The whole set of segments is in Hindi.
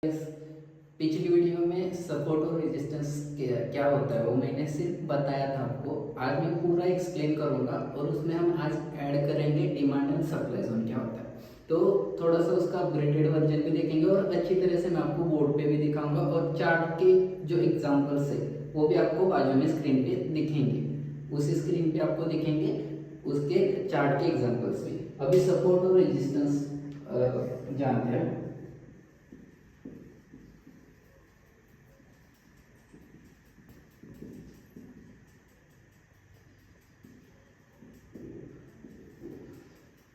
पिछली वीडियो में सपोर्ट और रेजिस्टेंस क्या होता है वो मैंने सिर्फ बताया था आपको। आज मैं पूरा एक्सप्लेन करूंगा और उसमें हम आज ऐड करेंगे डिमांड एंड सप्लाई जोन क्या होता है। तो थोड़ा सा उसका अपग्रेडेड वर्जन भी देखेंगे और अच्छी तरह से मैं आपको बोर्ड पे भी दिखाऊंगा और चार्ट के जो एग्जांपल्स है वो भी आपको बाजू में स्क्रीन पे दिखेंगे। उसी स्क्रीन पे आपको दिखेंगे उसके चार्ट के एग्जाम्पल्स भी। अभी सपोर्ट और रेजिस्टेंस जानते हैं।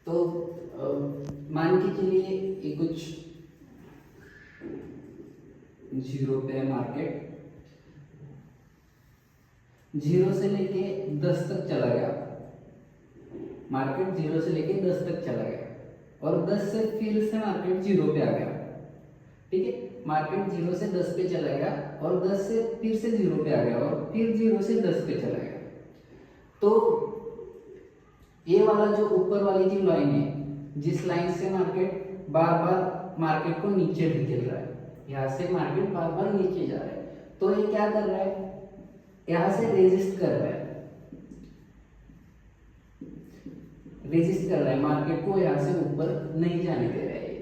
तो मान के चलिए ये कुछ 0 पे है मार्केट, 0 से लेके 10 तक चला गया। मार्केट 0 से लेके 10 तक चला गया और 10 से फिर से मार्केट 0 पे आ गया। ठीक है, मार्केट 0 से 10 पे चला गया और 10 से फिर से 0 पे आ गया और फिर 0 से 10 पे चला गया। तो ये वाला जो ऊपर वाली जो लाइन है, जिस लाइन से मार्केट बार बार मार्केट को नीचे ढकेल रहा है, यहाँ से मार्केट बार बार नीचे जा रहा है, तो ये क्या कर रहा है, यहाँ से रेजिस्ट कर रहा है, रेजिस्ट कर रहा है मार्केट को, यहाँ से ऊपर नहीं जाने दे रहा है।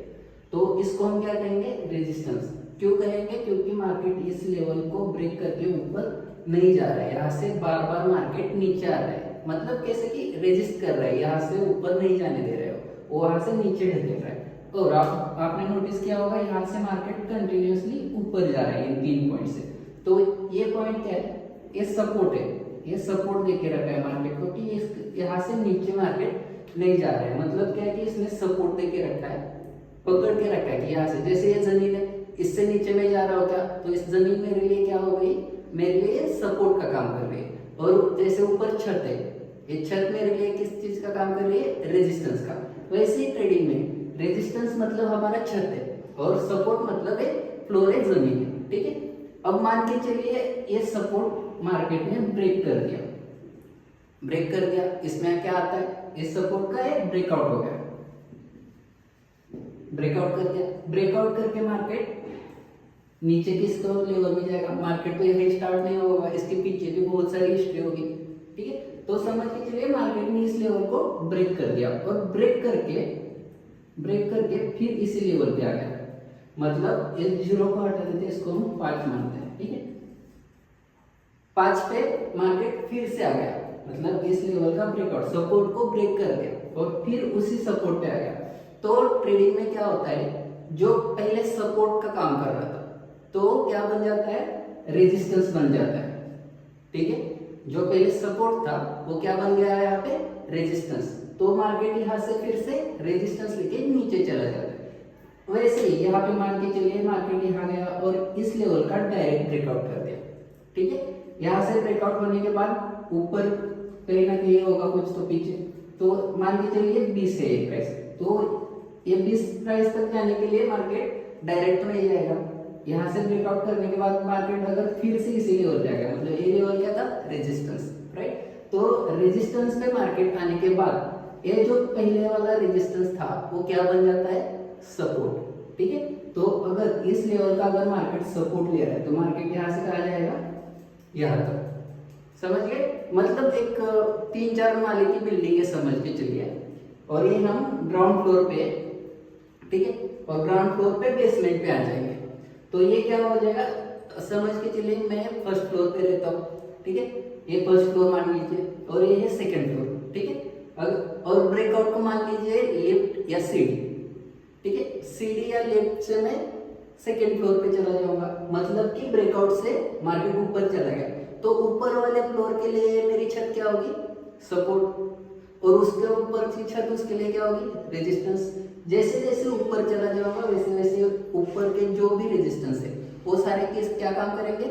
तो इसको हम क्या कहेंगे, रेजिस्टेंस। क्यों कहेंगे, क्योंकि मार्केट इस लेवल को ब्रेक करके ऊपर नहीं जा रहा है, यहाँ से बार बार मार्केट नीचे आ रहा है। मतलब कैसे कि रेजिस्ट कर रहा है, यहाँ से ऊपर नहीं जाने दे रहे हो, वो वहां से नीचे ढकेल रहा है। और आपने नोटिस किया होगा यहाँ से मार्केट कंटिन्यूअसली ऊपर जा रहा है इन 3 पॉइंट से। तो ये पॉइंट क्या है, ये सपोर्ट है, ये सपोर्ट देके रखा है मार्केट को कि यहाँ से नीचे मार्केट नहीं जा रहा है। मतलब क्या है कि इसने सपोर्ट देके रखा है, पकड़ के रखा है कि यहाँ से, जैसे ये जमीन है इससे नीचे में जा रहा होता, तो इस जमीन मेरे लिए क्या हो गई, मेरे लिए सपोर्ट का काम कर रही है। और जैसे ऊपर छत है, ये छत मेरे लिए किस चीज का काम कर रही है, रेजिस्टेंस का। वैसे ही ट्रेडिंग में रेजिस्टेंस मतलब हमारा छत है और सपोर्ट मतलब है फ्लोर है, जमीन है। ठीक है, अब मान के चलिए ये सपोर्ट मार्केट ने ब्रेक कर दिया, ब्रेक कर दिया, इसमें क्या आता है, इस सपोर्ट का एक ब्रेकआउट हो गया, ब्रेकआउट कर दिया, ब्रेकआउट करके मार्केट नीचे किस लेवल में जाएगा, मार्केट तो यही स्टार्ट नहीं होगा, इसके पीछे भी बहुत सारी हिस्ट्री होगी। ठीक है, तो समझ के चलिए मार्केट ने इस लेवल को ब्रेक कर दिया और ब्रेक करके फिर इसी लेवल पे आ गया। मतलब इस 0 को हटा देते, इसको हम 5 मानते हैं। ठीक है, 5 पे मार्केट फिर से आ गया, मतलब इस लेवल का ब्रेकआउट, सपोर्ट को ब्रेक कर दिया और फिर उसी सपोर्ट पे आ गया। तो ट्रेडिंग में क्या होता है, जो पहले सपोर्ट का काम कर रहा था तो क्या बन जाता है, रेजिस्टेंस बन जाता है। ठीक है, जो पहले सपोर्ट था वो क्या बन गया है यहाँ पे, रेजिस्टेंस। तो मार्केट यहाँ से फिर से रेजिस्टेंस लेके नीचे चला जाता है। वैसे ही यहाँ पे मान के चलिए मार्केट यहाँ गया और इस लेवल का डायरेक्ट ब्रेकआउट कर दिया। ठीक है, यहाँ से ब्रेकआउट होने के बाद ऊपर कहीं ना कहीं होगा कुछ तो पीछे, तो मान के चलिए 20 है ये प्राइस, तो ये 20 प्राइस तक जाने के लिए मार्केट डायरेक्ट तो नहीं जाएगा। यहाँ से ब्रेकआउट करने के बाद मार्केट अगर फिर से इसी लेवल पे आ गया, मतलब ये लेवल क्या था, रेजिस्टेंस, राइट। तो रेजिस्टेंस पे मार्केट आने के बाद ये जो पहले वाला रेजिस्टेंस था वो क्या बन जाता है, सपोर्ट। ठीक है, तो अगर इस लेवल का अगर मार्केट सपोर्ट ले रहा है तो मार्केट यहाँ से कहा जाएगा, यहाँ तक। समझ गए, मतलब एक 3-4 माले की बिल्डिंग है समझ के चलिए, और ये हम ग्राउंड फ्लोर पे, ठीक है, और ग्राउंड फ्लोर पे बेसमेंट पे आ जाएंगे। तो ये क्या हो जाएगा, समझ के चलिए मैं फर्स्ट फ्लोर पे रहता हूँ। ठीक है, ये फर्स्ट फ्लोर मान लीजिए और ये है सेकंड फ्लोर। ठीक है, और ब्रेकआउट को मान लीजिए लिफ्ट या सीढ़ी। ठीक है, सीढ़ी या लिफ्ट से मैं सेकंड फ्लोर पे चला जाऊंगा, मतलब कि ब्रेकआउट से मार्केट ऊपर चला गया। तो ऊपर वाले फ्लोर के लिए मेरी छत क्या होगी, सपोर्ट, और उसके ऊपर की छत उसके लिए क्या होगी, रेजिस्टेंस। जैसे जैसे ऊपर चला जाऊंगा वैसे वैसे ऊपर के जो भी रेजिस्टेंस है वो सारे केस क्या काम करेंगे,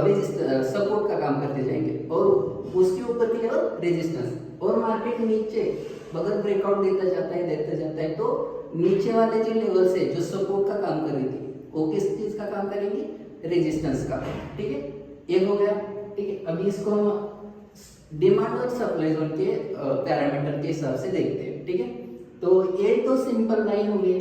रेजिस्टेंस सपोर्ट का काम करते जाएंगे, और उसके ऊपर की लेवल रेजिस्टेंस। और मार्केट नीचे अगर ब्रेकआउट देता जाता है तो नीचे वाले जो लेवल्स है जो सपोर्ट का काम कर रही थी वो किस चीज का काम करेंगी, रेजिस्टेंस का। ठीक है, ये हो गया। ठीक है, अभी इसको हम डिमांड और सप्लाई जोन के पैरामीटर के हिसाब से देखते हैं। ठीक है, तो ये तो सिंपल लाइन हो गई,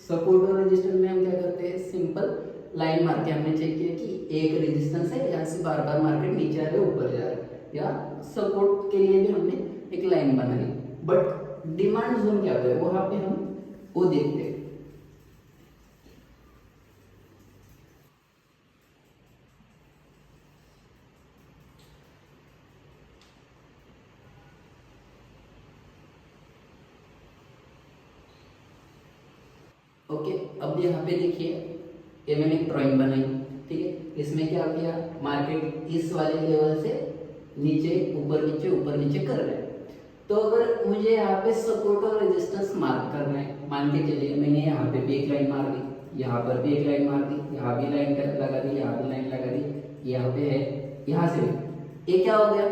सपोर्ट और रेजिस्टेंस में हम क्या करते हैं, सिंपल लाइन मार के हमने चेक किया कि एक रेजिस्टेंस है, यहाँ से बार बार मार्केट नीचे आ रहा है ऊपर जा रहा है, या सपोर्ट के लिए भी हमने एक लाइन बनाई। बट डिमांड जोन क्या होता है, वहां पे हम वो देखते हैं। ओके, अब यहाँ पे देखिए ये मैंने एक ड्राइंग बनाई, ठीक है। इसमें क्या किया, मार्केट इस वाले लेवल से नीचे ऊपर नीचे कर रहा है। तो अगर मुझे यहाँ पे सपोर्ट और रेजिस्टेंस मार्क करना है, मान के चलिए मैंने यहाँ पे भी एक लाइन मार दी, यहाँ पर भी एक लाइन मार दी, यहाँ भी लाइन लगा दी, यहाँ भी लाइन लगा दी, यहाँ पे है, यहाँ से भी, ये क्या हो गया,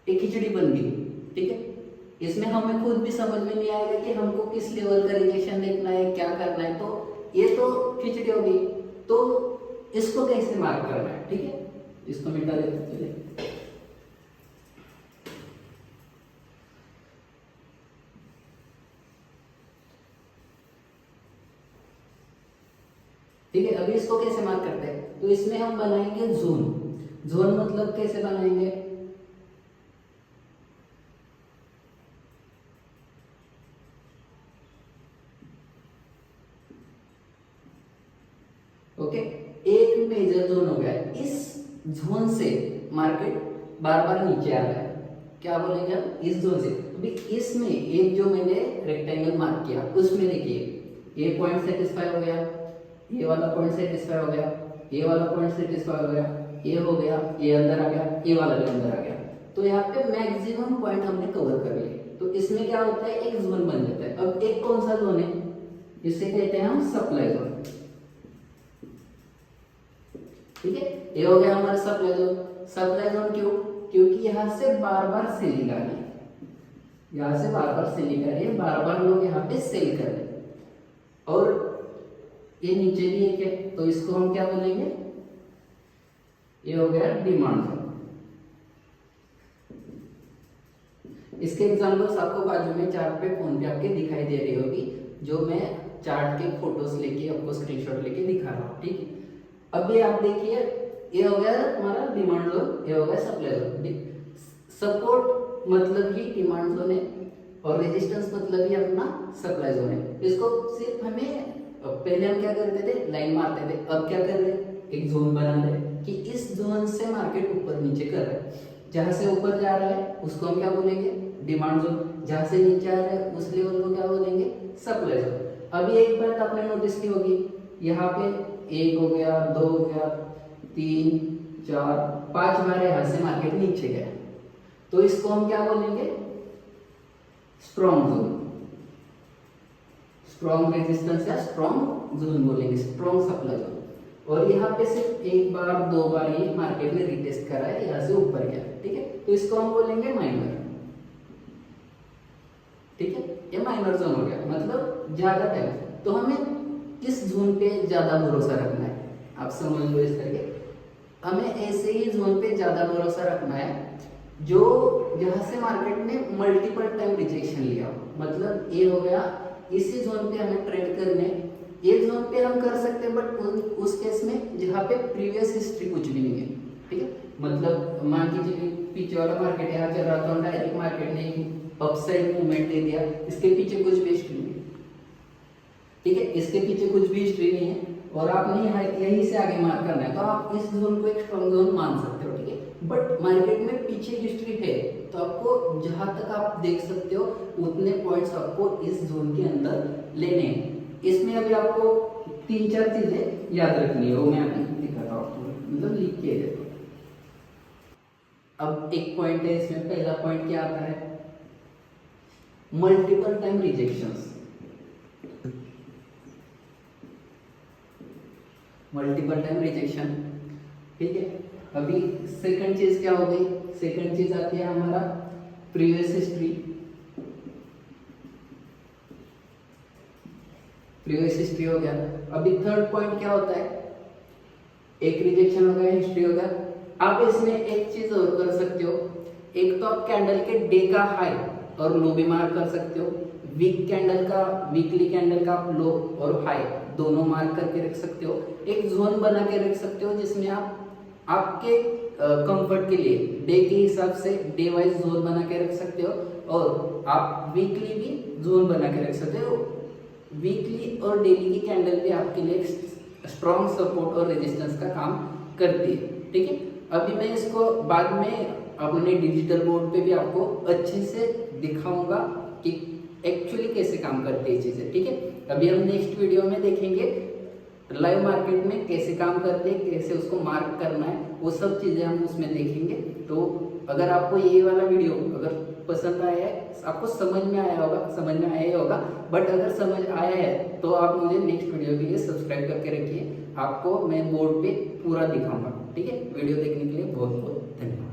एक खिचड़ी बन गई, ठीक है। इसमें हमें खुद भी समझ में नहीं आएगा कि हमको किस लेवल का रिजेक्शन देखना है, क्या करना है, तो ये तो खिचड़ी होगी। तो इसको कैसे मार्क करना है, ठीक है, इसको मिटा देते चलिए। ठीक है, अभी इसको कैसे मार्क करते हैं, तो इसमें हम बनाएंगे जोन। जोन मतलब कैसे बनाएंगे, ओके, एक मेजर जोन हो गया, इस जोन से मार्केट बार बार नीचे आ रहा है, क्या बोलेंगे हम, इस जोन से। अभी इसमें एक जो मैंने रेक्टेंगल मार्क किया, उसमें देखिए ये पॉइंट सेटिस्फाई हो गया, ये वाला पॉइंट सेटिस्फाई हो गया, ये वाला पॉइंट सेटिस्फाई हो गया, ये हो गया, ये अंदर आ गया, ये वाला भी अंदर आ गया। तो यहाँ पे मैक्सिमम पॉइंट हमने कवर कर लिए। तो इसमें क्या होता है, एक जोन बन जाता है। अब एक कौन सा जोन है, इसे कहते हैं हम सप्लाई जोन, ठीक है। ये हो गया हमारा सप्लाई जोन। सप्लाई जोन क्यों, क्योंकि यहाँ से बार बार सेलिंग आ रही है, यहाँ से बार बार सेलिंग आ रही है, बार बार लोग यहाँ पे सेल कर रहे हैं। और ये नीचे भी एक है, तो इसको हम क्या बोलेंगे, ये हो गया डिमांड जोन। इसके एग्जांपल्स आपको बाजू में चार्ट पे फोन पे आपके दिखाई दे रही होगी, जो मैं चार्ट के फोटोज लेके आपको स्क्रीनशॉट लेके दिखा रहा हूँ, ठीक है। अभी आप देखिए, ये हो गया हमारा डिमांड जोन, ये हो गया सप्लाई जोन। सपोर्ट मतलब ही डिमांड जोन है, और रेजिस्टेंस मतलब ही अपना सप्लाई जोन है। इसको सिर्फ हमें, पहले हम क्या करते थे, लाइन मारते थे, अब क्या कर रहे हैं, एक जोन बना रहे कि इस जोन से मार्केट ऊपर नीचे कर रहा है। जहां से ऊपर जा रहा है उसको हम क्या बोलेंगे, डिमांड जोन। जहां से नीचे आ रहा है उस लेवल को क्या बोलेंगे, सप्लाई जोन। अभी एक बात आपने नोटिस की होगी, यहाँ पे 1 हो गया, 2 हो गया, 3, 4, 5 बार यहाँ से मार्केट नीचे गया, तो इसको हम क्या बोलेंगे, स्ट्रॉन्ग जोन, स्ट्रॉन्ग रेजिस्टेंस या स्ट्रॉन्ग जोन बोलेंगे, स्ट्रॉन्ग सप्लाई जोन। और यहाँ पे सिर्फ एक बार 2 बार ये मार्केट ने रिटेस्ट करा है, यहाँ से ऊपर गया, ठीक है, तो इसको हम बोलेंगे माइनर, ठीक है। ये माइनर जोन हो गया, मतलब ज्यादा टाइम। तो हमें किस जोन पे ज्यादा भरोसा रखना है, आप समझ लो इस तरह, हमें ऐसे ही जोन पे ज्यादा भरोसा रखना है जो जहां से मार्केट ने मल्टीपल टाइम रिजेक्शन लिया। मतलब ये हो गया, इसी जोन पे हमें ट्रेड करने, एक जोन पे हम कर सकते हैं, बट उस केस में जहाँ पे प्रीवियस हिस्ट्री कुछ भी नहीं है, ठीक है। मतलब मान लीजिए पीछे वाला मार्केट यहाँ चल रहा था, डायरेक्ट मार्केट ने अपसाइड मूवमेंट दे दिया, इसके पीछे कुछ भी हिस्ट्री नहीं है, ठीक है, इसके पीछे कुछ भी हिस्ट्री नहीं है, और आपने यहाँ यहीं से आगे मार्क करना है, तो आप इस जोन को एक स्ट्रॉन्ग जोन मान सकते हो, ठीक है। बट मार्केट में पीछे हिस्ट्री है, तो आपको जहां तक आप देख सकते हो उतने पॉइंट्स आपको इस जोन के अंदर लेने हैं। इसमें अभी आपको 3-4 चीजें याद रखनी है, वो मैं अभी दिखाता हूँ आपको, मतलब लिख के देता हूँ। अब एक पॉइंट है इसमें, पहला पॉइंट क्या आता है, multiple time rejections. Multiple time rejection, ठीक है। अभी सेकंड चीज क्या हो गई, सेकंड चीज आती है हमारा प्रीवियस हिस्ट्री। प्रीवियस हिस्ट्री हो गया। अभी थर्ड पॉइंट क्या होता है, एक रिजेक्शन हो गया, हिस्ट्री हो गया। आप इसमें एक चीज और कर सकते हो, एक तो आप कैंडल के डे का हाई और लो भी मार्क कर सकते हो, वीकली कैंडल का आप लो और हाई दोनों मार्क करके रख सकते हो। एक जोन बना के रख सकते हो जिसमें आप आपके कंफर्ट के लिए डे के हिसाब से डे वाइज जोन बना के रख सकते हो, और आप वीकली भी जोन बना के रख सकते हो। वीकली और डेली की कैंडल भी आपके लिए स्ट्रॉन्ग सपोर्ट और रेजिस्टेंस का काम करती है, ठीक है। अभी मैं इसको बाद में अपने डिजिटल बोर्ड पे भी आपको अच्छे से दिखाऊंगा कि एक्चुअली कैसे काम करती है चीजें, ठीक है। अभी हम नेक्स्ट वीडियो में देखेंगे लाइव मार्केट में कैसे काम करते हैं, कैसे उसको मार्क करना है, वो सब चीजें हम उसमें देखेंगे। तो अगर आपको ये वाला वीडियो अगर पसंद आया है, आपको समझ में आया होगा, बट अगर समझ आया है तो आप मुझे नेक्स्ट वीडियो के लिए सब्सक्राइब करके रखिए, आपको मैं बोर्ड पे पूरा दिखाऊंगा, ठीक है। वीडियो देखने के लिए बहुत बहुत धन्यवाद।